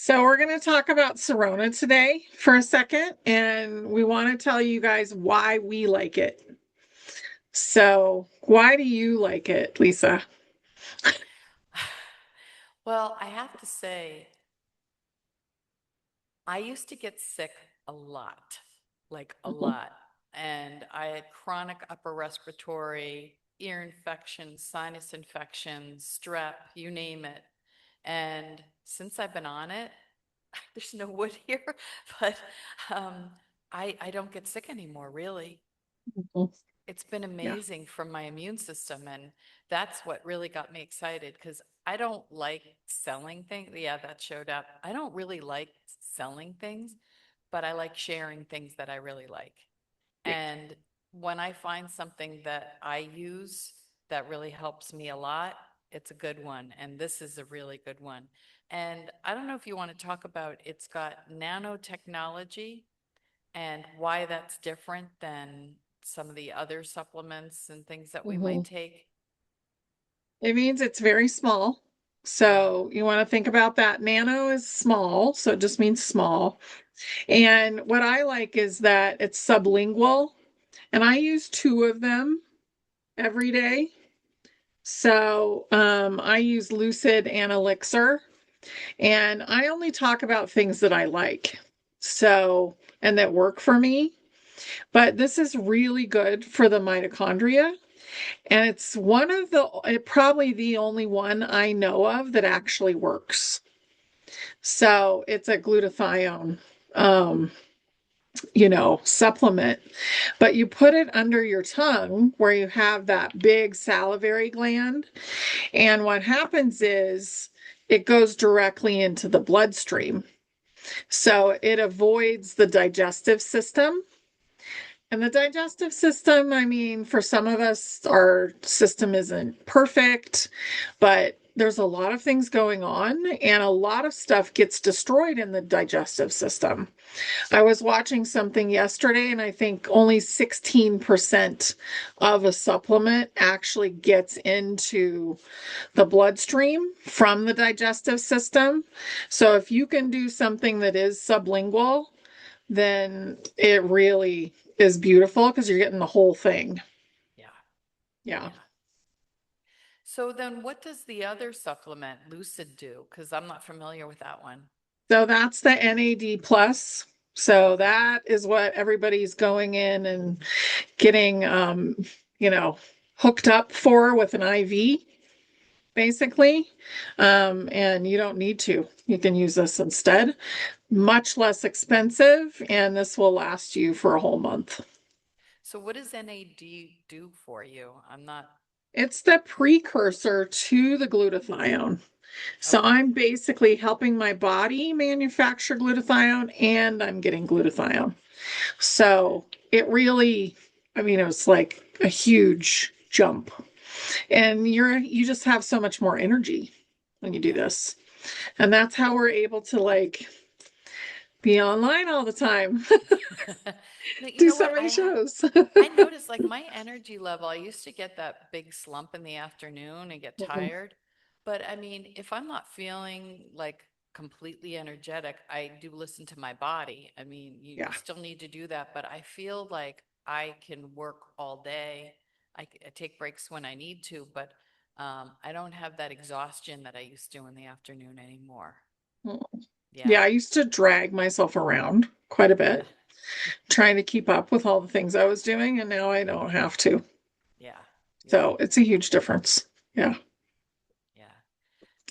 So we're going to talk about SYRONA today for a second, and we want to tell you guys why we like it. So why do you like it, Lisa? Well, I have to say, I used to get sick a lot, like a Mhm. lot. And I had chronic upper respiratory, ear infections, sinus infections, strep, you name it. And since I've been on it, there's no wood here, but um, I don't get sick anymore, really. It's been Yeah. amazing for my immune system. And that's what really got me excited because I don't like selling things. Yeah, that showed up. I don't really like selling things, but I like sharing things that I really like. Yeah. And when I find something that I use that really helps me a lot, it's a good one. And this is a really good one. And I don't know if you want to talk about it's got nanotechnology and why that's different than some of the other supplements and things that we might Mhm. take. It means it's very small. Yeah. So you want to think about that. Nano is small, so it just means small. And what I like is that it's sublingual, and I use two of them every day. So I use Lucid and ELIXIR. And I only talk about things that I like. So, and that work for me. But this is really good for the mitochondria. And it's probably the only one I know of that actually works. So it's a glutathione, um, supplement. But you put it under your tongue where you have that big salivary gland. And what happens is it goes directly into the bloodstream. So it avoids the digestive system. And the digestive system, I mean, for some of us, our system isn't perfect, but there's a lot of things going on, and a lot of stuff gets destroyed in the digestive system. I was watching something yesterday, and I think only 16% of a supplement actually gets into the bloodstream from the digestive system. So if you can do something that is sublingual, then it really is beautiful because you're getting the whole thing. Yeah. Yeah. Yeah. So then what does the other supplement, Lucid, do? Because I'm not familiar with that one. So that's the NAD plus. So Okay. that is what everybody's going in and getting you know, hooked up for with an IV, basically. And you don't need to. You can use this instead. Much less expensive, and this will last you for a whole month. So what does NAD do for you? I'm not, It's the precursor to the glutathione. So okay. I'm basically helping my body manufacture glutathione and I'm getting glutathione. Okay. So it really, I mean, it was like a huge jump. And you just have so much more energy when you do Yeah. this. And that's how we're able to like be online all the time, No, you do know so what? many shows. I noticed like my energy level, I used to get that big slump in the afternoon and get tired. But I mean, if I'm not feeling like completely energetic, I do listen to my body. I mean, you Yeah. still need to do that, but I feel like I can work all day. I take breaks when I need to, but I don't have that exhaustion that I used to in the afternoon anymore. Yeah, Yeah, I used to drag myself around quite a yeah, bit, trying to keep up with all the things I was doing, and now I don't have to. yeah, yeah, So it's a huge difference. Yeah. yeah.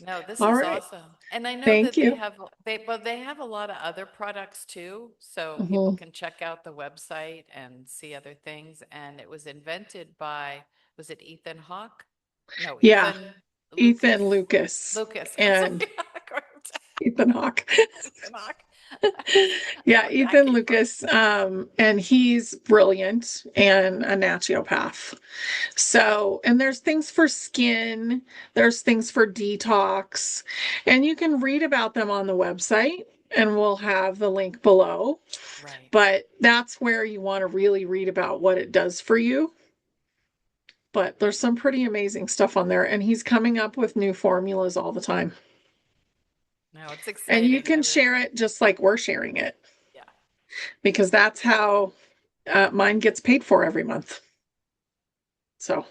No, this All is right. awesome. And I know Thank that they you. have they have a lot of other products too, so people Mhm. can check out the website and see other things. And it was invented by, was it Ethan Hawke? No, Yeah, Ethan Ethan Lucas. Lucas Lucas. I'm sorry. and Ethan Hawke. Ethan Hawke. Yeah, That Ethan came first. Lucas, and he's brilliant and a naturopath. So, and there's things for skin, there's things for detox, and you can read about them on the website, and we'll have the link below. Right. But that's where you want to really read about what it does for you. But there's some pretty amazing stuff on there, and he's coming up with new formulas all the time. No, it's And you exciting. I can really, share it just like we're sharing it yeah, because that's how yeah, because that's how mine gets paid for every month. So,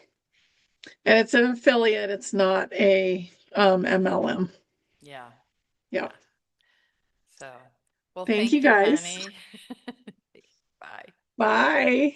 and it's an affiliate, it's not a MLM. yeah, Yeah. yeah. So, well, Thank you thank you, guys. honey. Bye. Bye.